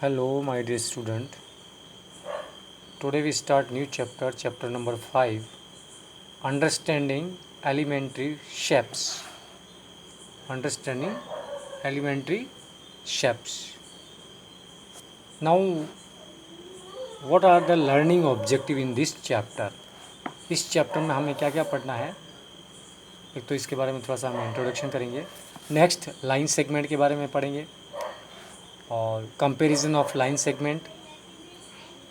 Hello, my dear student. Today we start new chapter, chapter number 5, Understanding Elementary Shapes. Understanding Elementary Shapes. Now, what are the learning objective in this chapter? इस chapter में हमें क्या क्या पढ़ना है? एक तो इसके बारे में थोड़ा सा हम इंट्रोडक्शन करेंगे. नेक्स्ट लाइन सेगमेंट के बारे में पढ़ेंगे और comparison of line segment,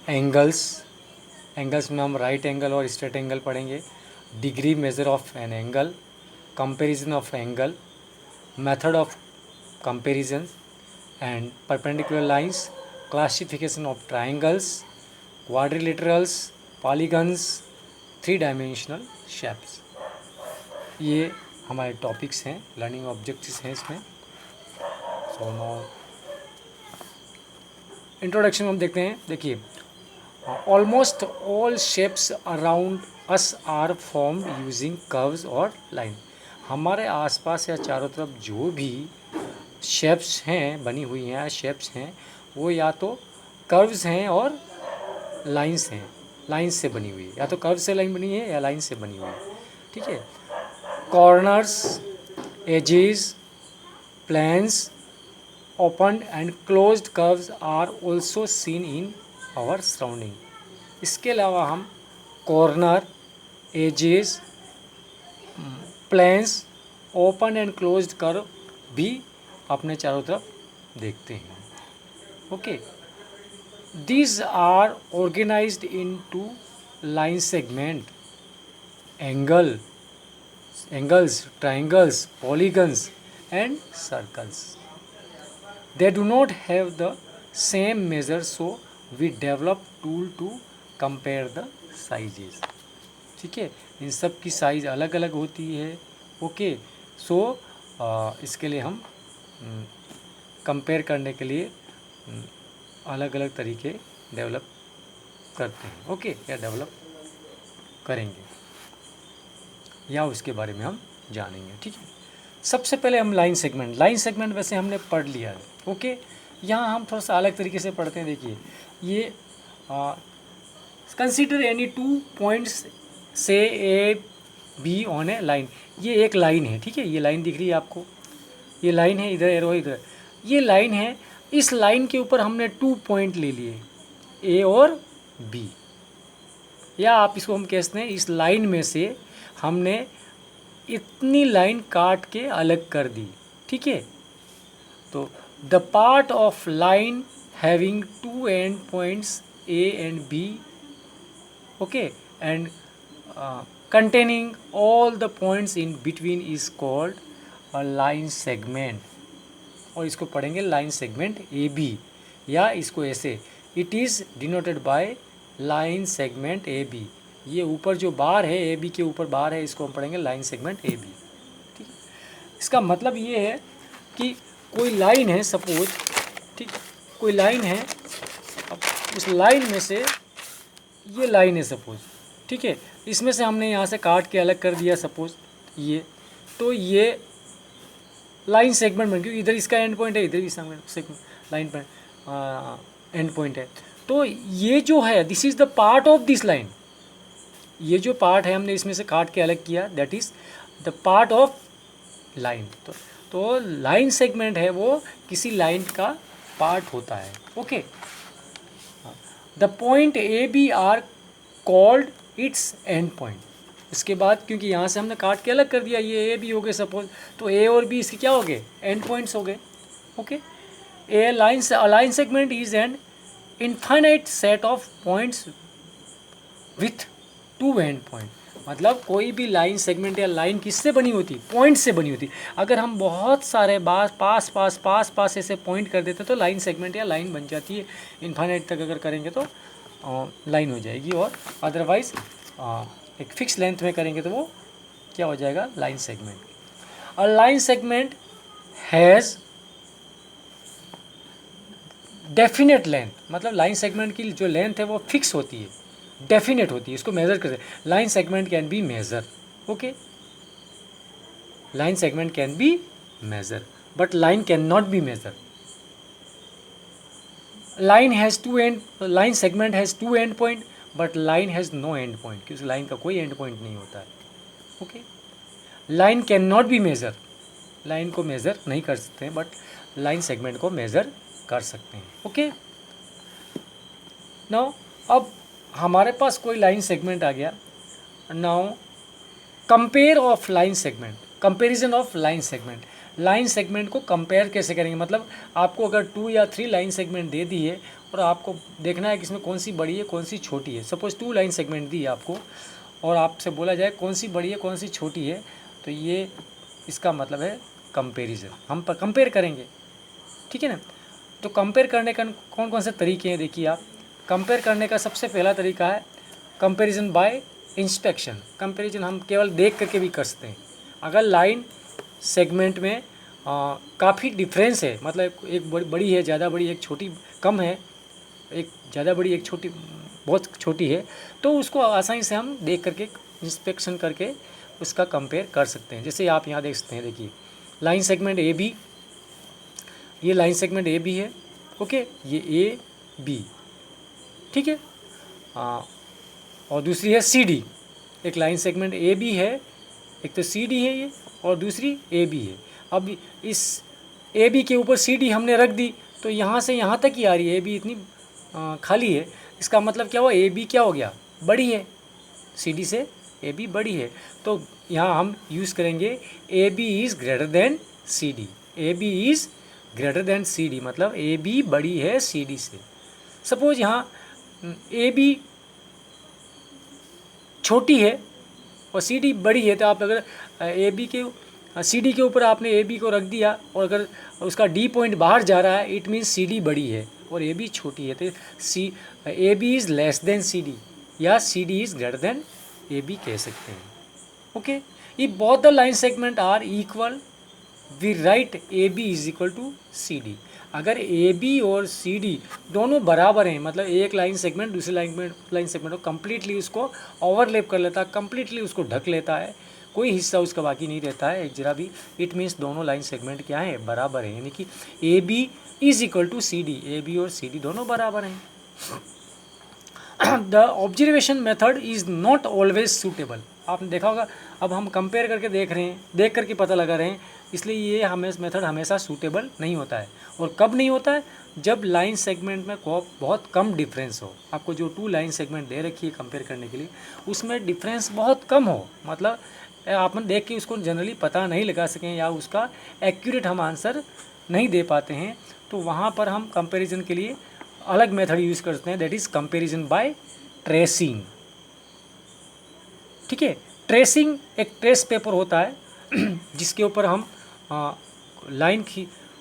angles में हम राइट एंगल और स्ट्रेट एंगल पढ़ेंगे. Degree measure of an angle, comparison of angle, method of comparison and perpendicular lines, classification of triangles, quadrilaterals, polygons, 3 dimensional shapes. ये हमारे टॉपिक्स हैं, learning objectives हैं इसमें. So now introduction हम देखते हैं. देखिए, almost all shapes around us are formed using curves और लाइन. हमारे आसपास या चारों तरफ जो भी शेप्स हैं, बनी हुई हैं, शेप्स हैं, वो या तो कर्व्स हैं और लाइंस हैं. लाइंस से बनी हुई है, या तो कर्व से लाइन बनी है या लाइन से बनी हुई है. ठीक है. Corners, edges, planes, open and closed curves are also seen in our surrounding. इसके अलावा हम corner, edges, planes, open and closed curve भी अपने चारों तरफ देखते हैं. Okay. These are organized into line segment, angles, triangles, polygons and circles. They do not have the same measure, so we develop tool to compare the sizes. ठीक है. इन सब की साइज़ अलग अलग होती है. ओके. सो इसके लिए हम कंपेयर करने के लिए अलग अलग तरीके डेवलप करते हैं. ओके. या डेवलप करेंगे या उसके बारे में हम जानेंगे. ठीक है. सबसे पहले हम लाइन सेगमेंट वैसे हमने पढ़ लिया है. ओके. यहाँ हम थोड़ा सा अलग तरीके से पढ़ते हैं. देखिए, ये कंसीडर एनी 2 पॉइंट्स से A be on a line. ये एक लाइन है. ठीक है. ये लाइन दिख रही है आपको, ये लाइन है, इधर एरो इधर, ये लाइन है. इस लाइन के ऊपर हमने 2 पॉइंट ले लिए, ए और बी, या आप इसको हम कहते हैं इस लाइन में से हमने इतनी लाइन काट के अलग कर दी. ठीक है. तो the part of line having 2 end points A and B, okay, and containing all the points in between is called a line segment. और इसको पढ़ेंगे लाइन सेगमेंट ए बी, या इसको ऐसे, it is denoted by line segment A B. ये ऊपर जो बार है, ए बी के ऊपर बार है, इसको हम पढ़ेंगे लाइन सेगमेंट ए बी. ठीक है. इसका मतलब ये है कि कोई लाइन है, सपोज, ठीक, कोई लाइन है, अब उस लाइन में से ये लाइन है सपोज. ठीक है. इसमें से हमने यहाँ से काट के अलग कर दिया सपोज ये, तो ये लाइन सेगमेंट बन गई. इधर इसका एंड पॉइंट है, इधर इसका लाइन पॉइंट एंड पॉइंट है. तो ये जो है, this is the part of this line. ये जो पार्ट है हमने इसमें से काट के अलग किया, that is the part of line. तो लाइन सेगमेंट है वो किसी लाइन का पार्ट होता है. Okay. The point A B are called its end point. इसके बाद क्योंकि यहाँ से हमने काट के अलग कर दिया, ये ए बी हो गए सपोज, तो ए और बी इसके क्या हो गए, एंड पॉइंट्स हो गए. Okay. A line segment is an infinite set of points with 2 and point. मतलब कोई भी लाइन सेगमेंट या लाइन किससे बनी होती, पॉइंट से बनी होती. अगर हम बहुत सारे पास ऐसे पॉइंट कर देते तो लाइन सेगमेंट या लाइन बन जाती है. इनफाइनाइट तक अगर करेंगे तो लाइन हो जाएगी, और अदरवाइज एक फिक्स लेंथ में करेंगे तो वो क्या हो जाएगा, line segment. A line segment has definite length. मतलब लाइन सेगमेंट की जो लेंथ है वो फिक्स होती है, डेफिनेट होती है. इसको मेज़र करते हैं. Line segment can be measure. Okay. Line segment can be measure, but line can not be measure. Line segment has two end point but line has no end point, क्योंकि line का कोई end point नहीं होता है। Okay, line can not be measure, line को measure नहीं कर सकते हैं बट लाइन सेगमेंट को मेज़र कर सकते हैं। ओके, नाउ अब हमारे पास कोई लाइन सेगमेंट आ गया। Now compare of line segment, comparison of line segment. Line segment को कंपेयर कैसे करेंगे, मतलब आपको अगर 2 या 3 लाइन सेगमेंट दे दी है और आपको देखना है कि इसमें कौन सी बड़ी है कौन सी छोटी है। सपोज़ 2 लाइन सेगमेंट दी है आपको और आपसे बोला जाए कौन सी बड़ी है कौन सी छोटी है, तो ये इसका मतलब है कंपेरिजन, हम कंपेयर करेंगे। ठीक है ना। तो कंपेयर करने का कौन कौन से तरीके हैं, देखिए आप। कंपेयर करने का सबसे पहला तरीका है कंपेरिजन बाय इंस्पेक्शन। कंपेरिजन हम केवल देख करके भी कर सकते हैं। अगर लाइन सेगमेंट में काफ़ी डिफरेंस है, मतलब एक बड़ी है ज़्यादा बड़ी, एक छोटी कम है, एक ज़्यादा बड़ी एक छोटी बहुत छोटी है, तो उसको आसानी से हम देख करके इंस्पेक्शन करके उसका कंपेयर कर सकते हैं। जैसे आप यहाँ देख सकते हैं, देखिए लाइन सेगमेंट ए बी, ये लाइन सेगमेंट ए बी है। ओके, ये ए बी, ठीक है। और दूसरी है सी डी, एक लाइन सेगमेंट ए बी है, एक तो सी डी है ये और दूसरी ए बी है। अब इस ए बी के ऊपर सी डी हमने रख दी तो यहाँ से यहाँ तक ही आ रही है, ए बी इतनी खाली है। इसका मतलब क्या हुआ, ए बी क्या हो गया, बड़ी है, सी डी से ए बी बड़ी है। तो यहाँ हम यूज़ करेंगे A B is greater than C D. A B is greater than C D मतलब ए बी बड़ी है सी डी से। सपोज यहाँ ए बी छोटी है और सी डी बड़ी है, तो आप अगर ए बी के सी डी के ऊपर आपने ए बी को रख दिया और अगर उसका डी पॉइंट बाहर जा रहा है, इट मीन्स सी डी बड़ी है और ए बी छोटी है, तो A B is less than C D या C D is greater than A B कह सकते हैं। Okay, if both the line segment are equal we write A B is equal to C D. अगर A B और C D दोनों बराबर हैं, मतलब एक लाइन सेगमेंट दूसरे लाइन सेगमेंट को कम्प्लीटली उसको ओवरलैप कर लेता है, कम्प्लीटली उसको ढक लेता है, कोई हिस्सा उसका बाकी नहीं रहता है एक जरा भी, इट मीन्स दोनों लाइन सेगमेंट क्या है, बराबर है। यानी कि A B is equal to C D, A B और सी डी दोनों बराबर हैं। The observation method is not always suitable. आपने देखा होगा, अब हम कंपेयर करके देख रहे हैं, देख करके पता लगा रहे हैं, इसलिए ये मेथड हमेशा सूटेबल नहीं होता है। और कब नहीं होता है, जब लाइन सेगमेंट में बहुत कम डिफरेंस हो। आपको जो 2 लाइन सेगमेंट दे रखी है कंपेयर करने के लिए, उसमें डिफरेंस बहुत कम हो, मतलब आप देख के उसको जनरली पता नहीं लगा सकें या उसका एक्यूरेट हम आंसर नहीं दे पाते हैं, तो वहाँ पर हम कंपेरिजन के लिए अलग मेथड यूज़ करते हैं, that is comparison by tracing. ठीक है, ट्रेसिंग एक ट्रेस पेपर होता है जिसके ऊपर हम लाइन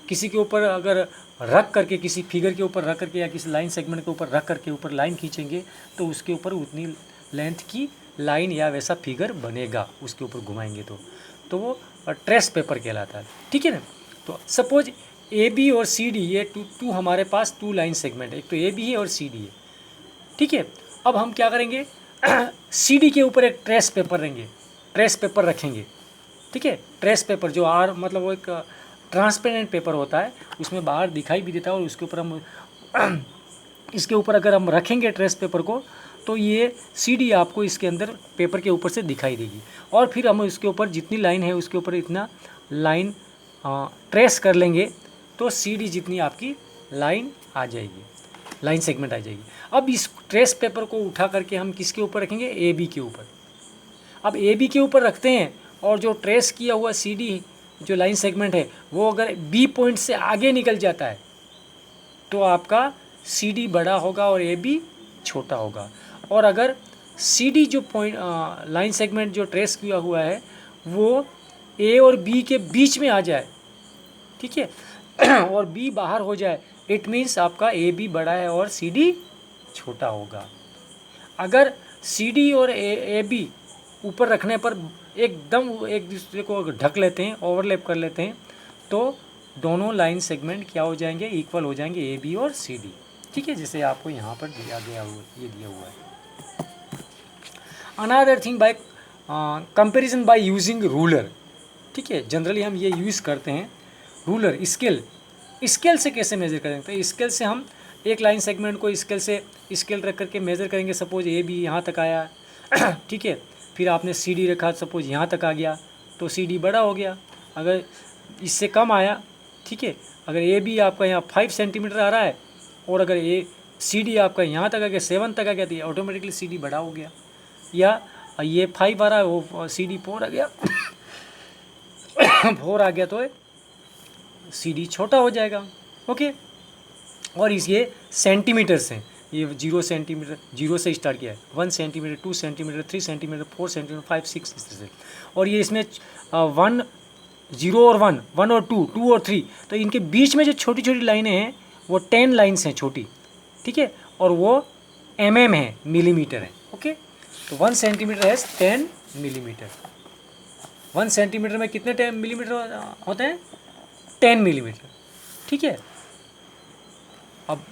किसी के ऊपर अगर रख करके, किसी फिगर के ऊपर रख करके या किसी लाइन सेगमेंट के ऊपर रख करके ऊपर लाइन खींचेंगे तो उसके ऊपर उतनी लेंथ की लाइन या वैसा फिगर बनेगा, उसके ऊपर घुमाएंगे तो वो ट्रेस पेपर कहलाता है। ठीक है ना। तो सपोज ए बी और सी डी, ये टू हमारे पास 2 लाइन सेगमेंट है, एक तो ए बी है और सी डी है। ठीक है, अब हम क्या करेंगे, सी डी के ऊपर एक ट्रेस पेपर रखेंगे। ठीक है, ट्रेस पेपर जो मतलब वो एक ट्रांसपेरेंट पेपर होता है, उसमें बाहर दिखाई भी देता है और उसके ऊपर हम इसके ऊपर अगर हम रखेंगे ट्रेस पेपर को, तो ये सी डी आपको इसके अंदर पेपर के ऊपर से दिखाई देगी। और फिर हम इसके ऊपर जितनी लाइन है उसके ऊपर इतना लाइन ट्रेस कर लेंगे तो सी डी जितनी आपकी लाइन आ जाएगी, लाइन सेगमेंट आ जाएगी। अब इस ट्रेस पेपर को उठा करके हम किसके ऊपर रखेंगे, ए बी के ऊपर। अब ए बी के ऊपर रखते हैं और जो ट्रेस किया हुआ सी डी जो लाइन सेगमेंट है वो अगर बी पॉइंट से आगे निकल जाता है तो आपका सी डी बड़ा होगा और ए बी छोटा होगा। और अगर सी डी जो पॉइंट लाइन सेगमेंट जो ट्रेस किया हुआ है वो ए और बी के बीच में आ जाए, ठीक है, और बी बाहर हो जाए, इट मीन्स आपका ए बी बड़ा है और सी डी छोटा होगा। अगर सी डी और ए बी ऊपर रखने पर एकदम एक दूसरे को ढक लेते हैं, ओवरलैप कर लेते हैं, तो दोनों लाइन सेगमेंट क्या हो जाएंगे, इक्वल हो जाएंगे, ए बी और सी डी। ठीक है, जैसे आपको यहाँ पर दिया हुआ है। Another thing bye comparison by using ruler. ठीक है, जनरली हम ये यूज़ करते हैं रूलर, स्केल से कैसे मेजर करेंगे, तो स्केल से हम एक लाइन सेगमेंट को स्केल रख करके मेज़र करेंगे। सपोज ए बी यहाँ तक आया ठीक है, फिर आपने सी डी रखा, सपोज यहाँ तक आ गया तो सी डी बड़ा हो गया। अगर इससे कम आया, ठीक है, अगर ए बी आपका यहाँ 5 सेंटीमीटर आ रहा है और अगर ए सी डी आपका यहाँ तक आ गया, 7 तक आ गया, तो ये ऑटोमेटिकली सी डी बड़ा हो गया। या ये 5 आ रहा है, वो सी डी 4 आ गया 4 आ गया तो सी डी छोटा हो जाएगा। ओके, और ये सेंटीमीटर से, ये 0 सेंटीमीटर, 0 से स्टार्ट किया है, 1 सेंटीमीटर, 2 सेंटीमीटर, 3 सेंटीमीटर, 4 सेंटीमीटर, 5, 6 इस तरह से। और ये इसमें 1, 0 और 1, 1 और 2, 2 और 3, तो इनके बीच में जो छोटी छोटी लाइनें हैं वो 10 लाइन्स हैं छोटी, ठीक है, और वो mm है, मिलीमीटर है। ओके, तो 1 सेंटीमीटर है 10 मिलीमीटर। 1 सेंटीमीटर में कितने 10 मिलीमीटर होते हैं? 10 मिलीमीटर, ठीक है। अब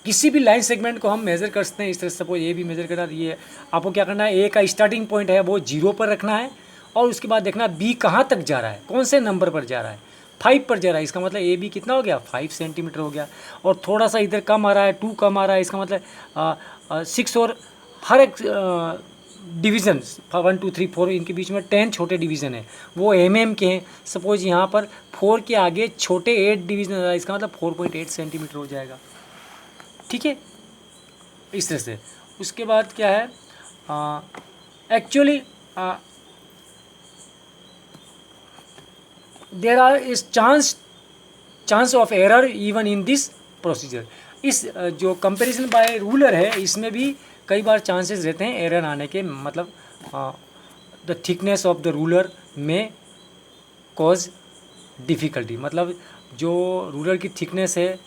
किसी भी लाइन सेगमेंट को हम मेज़र कर सकते हैं इस तरह से। सपोज ए भी मेज़र करना, ये आपको क्या करना है, ए का स्टार्टिंग पॉइंट है वो 0 पर रखना है और उसके बाद देखना बी कहाँ तक जा रहा है, कौन से नंबर पर जा रहा है, 5 पर जा रहा है, इसका मतलब ए बी कितना हो गया, 5 सेंटीमीटर हो गया। और थोड़ा सा इधर कम आ रहा है, 2 कम आ रहा है, इसका मतलब 6, और हर एक डिवीज़न 1, 2, 3, 4 इनके बीच में 10 छोटे डिवीज़न है, वो के हैं। सपोज यहाँ पर 4 के आगे छोटे 8 डिवीज़न आ रहा है, इसका मतलब 4.8 सेंटीमीटर हो जाएगा, ठीक है, इस तरह से। उसके बाद क्या है, actually there are is chance of error even in this procedure. इस जो कंपैरिजन बाय रूलर है इसमें भी कई बार चांसेस रहते हैं एरर आने के, मतलब the thickness of the ruler में कॉज डिफ़िकल्टी, मतलब जो रूलर की थिकनेस है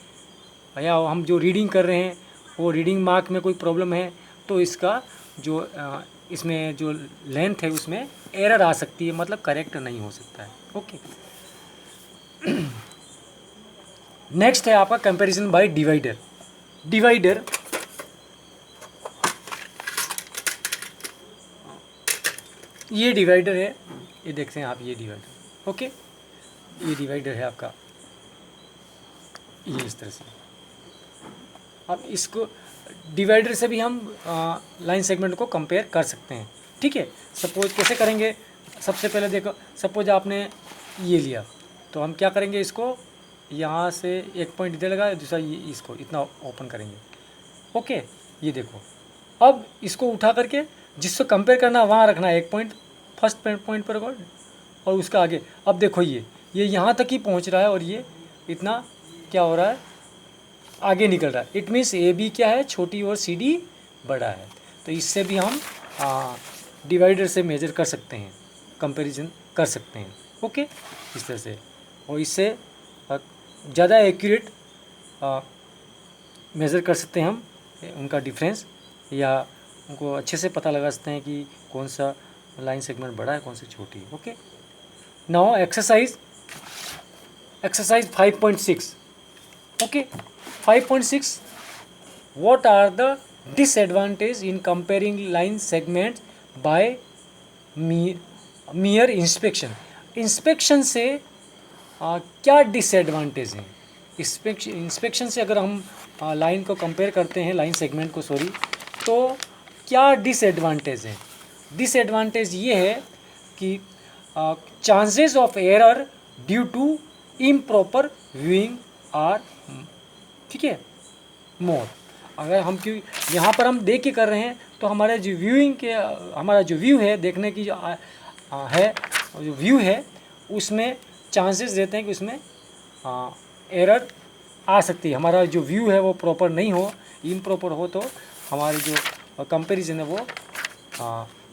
या हम जो रीडिंग कर रहे हैं वो रीडिंग मार्क में कोई प्रॉब्लम है तो इसका जो इसमें जो लेंथ है उसमें एरर आ सकती है, मतलब करेक्ट नहीं हो सकता है। ओके, नेक्स्ट है आपका कंपैरिजन बाय डिवाइडर। डिवाइडर ये डिवाइडर है, ये देखते हैं आप, ये डिवाइडर, ओके, ये डिवाइडर है आपका, ये इस तरह से। अब इसको डिवाइडर से भी हम लाइन सेगमेंट को कंपेयर कर सकते हैं, ठीक है। सपोज कैसे करेंगे, सबसे पहले देखो, सपोज आपने ये लिया तो हम क्या करेंगे, इसको यहाँ से एक पॉइंट इधर लगा, दूसरा ये इसको इतना ओपन करेंगे। ओके, ये देखो, अब इसको उठा करके जिसको कंपेयर करना वहाँ रखना है, एक पॉइंट फर्स्ट पॉइंट पर और उसका आगे। अब देखो ये यहाँ तक ही पहुँच रहा है और ये इतना क्या हो रहा है, आगे निकल रहा है। इट मीन्स ए बी क्या है, छोटी और सी डी बड़ा है। तो इससे भी हम डिवाइडर से मेजर कर सकते हैं, कंपैरिजन कर सकते हैं। ओके, इस तरह से, और इससे ज़्यादा एक्यूरेट मेज़र कर सकते हैं हम उनका डिफरेंस, या उनको अच्छे से पता लगा सकते हैं कि कौन सा लाइन सेगमेंट बड़ा है, कौन सी छोटी है। Okay, now exercise 5.6। Okay, 5.6, what are the disadvantage in comparing line segments by mere inspection? Inspection से क्या डिसएडवांटेज हैं? इंस्पेक्शन से अगर हम लाइन को कंपेयर करते हैं, लाइन सेगमेंट को सॉरी, तो क्या डिसएडवांटेज हैं? डिसएडवांटेज ये है कि chances of error due to improper viewing are, ठीक है, मोर। अगर हम क्यों यहाँ पर हम देख के कर रहे हैं तो हमारे जो व्यूइंग के, हमारा जो व्यू है देखने की जो है, जो व्यू है उसमें चांसेस रहते हैं कि उसमें एरर आ सकती है। हमारा जो व्यू है वो प्रॉपर नहीं हो, इम्प्रॉपर हो, तो हमारी जो कंपैरिजन है वो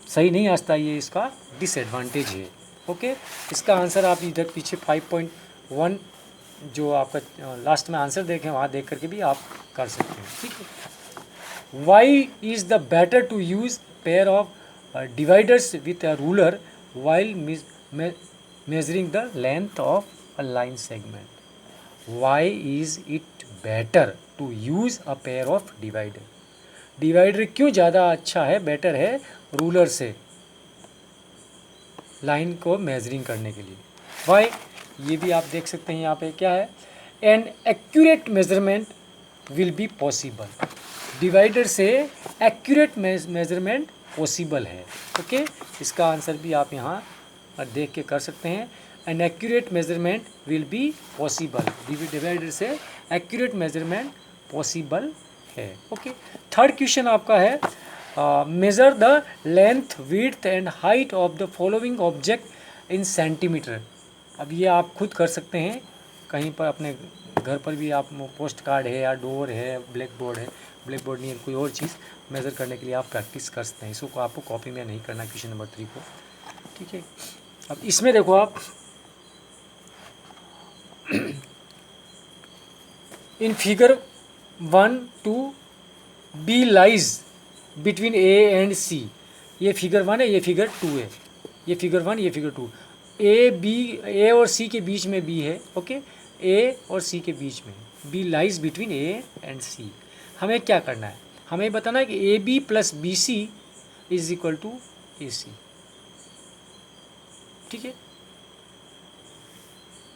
सही नहीं आता, ये इसका डिसएडवांटेज है। ओके, इसका आंसर आप इधर पीछे 5.1 जो आपका लास्ट में आंसर देखें वहाँ देख करके भी आप कर सकते हैं, ठीक है। Why is the better to use pair of dividers with a ruler while measuring the length of a line segment? Why is it better to use a pair of divider? Divider क्यों ज़्यादा अच्छा है, better है ruler से line को measuring करने के लिए? वाई, ये भी आप देख सकते हैं यहाँ पे क्या है, an accurate measurement will be possible. Divider से एक्यूरेट मेजरमेंट पॉसिबल है। ओके, इसका आंसर भी आप यहाँ देख के कर सकते हैं। An accurate measurement will be possible, divider से एक्यूरेट मेजरमेंट पॉसिबल है। ओके, थर्ड क्वेश्चन आपका है measure the length width and height of the following object in centimetre. अब ये आप खुद कर सकते हैं, कहीं पर अपने घर पर भी आप पोस्ट कार्ड है या डोर है, ब्लैक बोर्ड है, ब्लैक बोर्ड नहीं है कोई और चीज़ मेज़र करने के लिए आप प्रैक्टिस कर सकते हैं। इसको आपको कॉपी में नहीं करना क्वेश्चन नंबर 3 को, ठीक है। अब इसमें देखो आप in figure 1 to B lies between A and C। ये फिगर 1 है, ये फिगर 2 है, ये फिगर 1, ये फिगर 2। A और C के बीच में B है। ओके, A और C के बीच में B lies between A and C। हमें क्या करना है, हमें बताना है कि AB plus BC is equal to AC, ठीक है।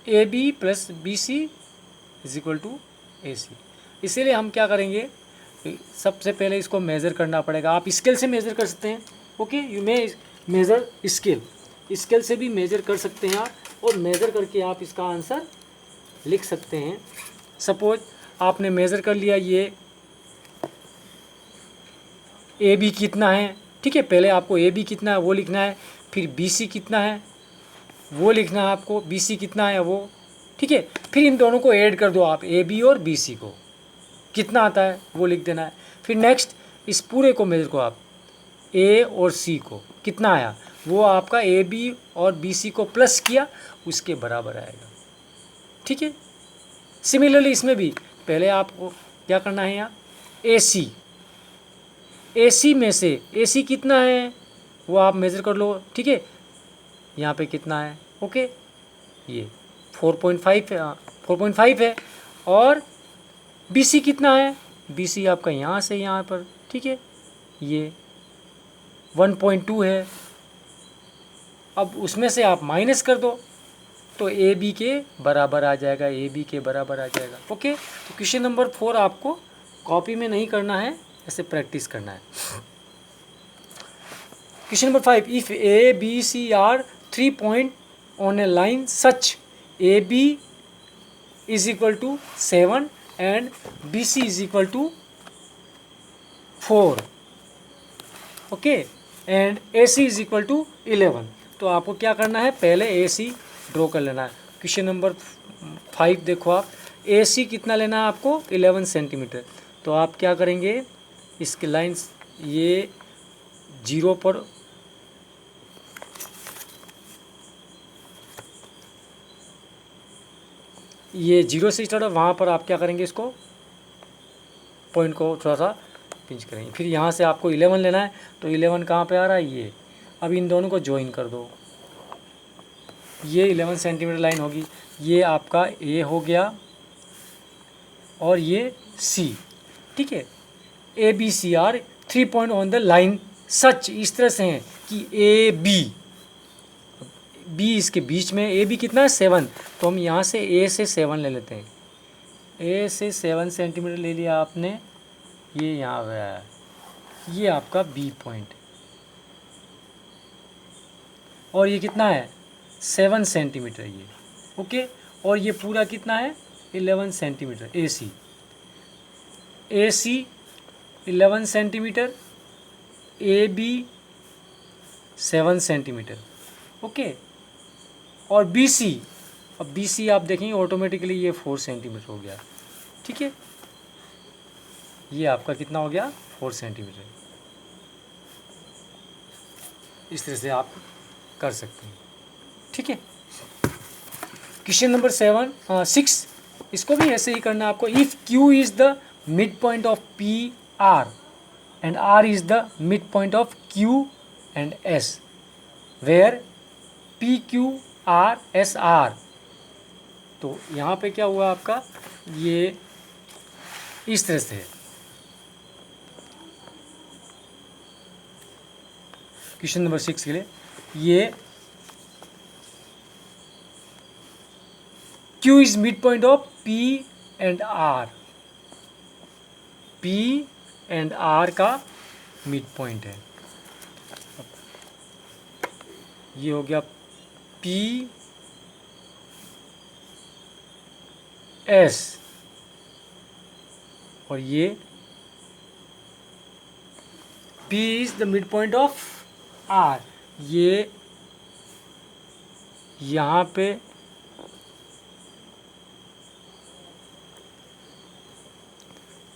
AB plus BC is equal to AC। इसीलिए हम क्या करेंगे, सबसे पहले इसको मेज़र करना पड़ेगा। आप स्केल से मेज़र कर सकते हैं। Okay, you may measure scale से भी मेज़र कर सकते हैं आप, और मेज़र करके आप इसका आंसर लिख सकते हैं। सपोज आपने मेज़र कर लिया, ये AB कितना है, ठीक है। पहले आपको AB कितना है वो लिखना है, फिर BC कितना है वो लिखना है आपको, BC कितना है वो, ठीक है। फिर इन दोनों को ऐड कर दो आप, AB और BC को, कितना आता है वो लिख देना है। फिर नेक्स्ट इस पूरे को मेजर को आप A और C को कितना आया वो आपका AB और BC को प्लस किया उसके बराबर आएगा, ठीक है। सिमिलरली इसमें भी पहले आपको क्या करना है, यहाँ AC में से AC कितना है वो आप मेज़र कर लो, ठीक है। यहाँ पे कितना है, ओके, ये 4.5 है, 4.5 है। और BC कितना है, BC आपका यहाँ से यहाँ पर, ठीक है, ये 1.2 है। अब उसमें से आप माइनस कर दो तो AB के बराबर आ जाएगा, AB के बराबर आ जाएगा। ओके, तो क्वेश्चन नंबर 4 आपको कॉपी में नहीं करना है, ऐसे प्रैक्टिस करना है। Question number 5, if A B C are 3 point on a line such AB is equal to 7 and BC is equal to 4, okay, and AC is equal to 11। तो आपको क्या करना है, पहले AC ड्रॉ कर लेना है। क्वेश्चन नंबर 5 देखो आप, AC कितना लेना है आपको, 11 सेंटीमीटर। तो आप क्या करेंगे, इसके लाइंस ये 0 पर ये 0 से स्टार्ट है, वहाँ पर आप क्या करेंगे, इसको पॉइंट को थोड़ा सा पिंच करेंगे। फिर यहाँ से आपको 11 लेना है, तो 11 कहाँ पे आ रहा है, ये। अब इन दोनों को ज्वाइन कर दो, ये 11 सेंटीमीटर लाइन होगी, ये आपका A हो गया और ये C, ठीक है। ABC are 3 point on the line such, इस तरह से हैं कि AB B इसके बीच में, AB कितना है 7, तो हम यहाँ से A से 7 ले लेते हैं। A से 7 सेंटीमीटर ले लिया आपने, ये यहाँ गया है, ये आपका B पॉइंट, और ये कितना है 7 सेंटीमीटर ये, ओके। और ये पूरा कितना है 11 centimetre AC 11 centimetre, AB 7 centimetre, okay. और BC, अब BC आप देखेंगे ऑटोमेटिकली ये 4 सेंटीमीटर हो गया, ठीक है। ये आपका कितना हो गया 4 सेंटीमीटर। इस तरह से आप कर सकते हैं, ठीक है। क्वेश्चन नंबर 6, इसको भी ऐसे ही करना है आपको। If Q is the mid point of PR and R is the mid point of Q and S, where PQRSR, तो यहाँ पे क्या हुआ आपका, ये इस तरह से है। क्वेश्चन नंबर 6 के लिए ये Q is midpoint of P and R. P and R का midpoint है। ये हो गया P S और ये P is the midpoint of R। ये यहाँ पे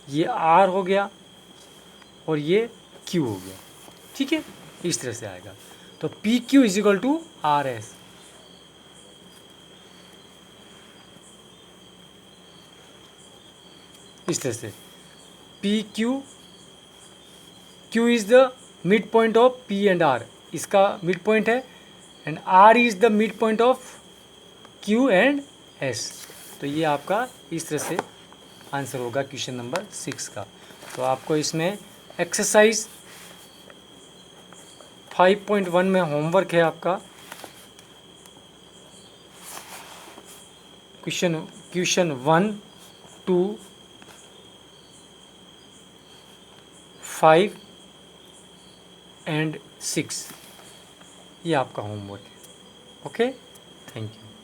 ये R हो गया और ये Q हो गया, ठीक है, इस तरह से आएगा। तो P Q is equal to R S. इस तरह से P Q, Q is the mid point of P and R, इसका मिड पॉइंट है, and R is the mid point of Q and S. तो ये आपका इस तरह से आंसर होगा क्वेश्चन नंबर 6 का। तो आपको इसमें एक्सरसाइज 5.1 में होमवर्क है आपका। क्वेश्चन 1 2 5 एंड 6, ये आपका होमवर्क है। Okay, thank you.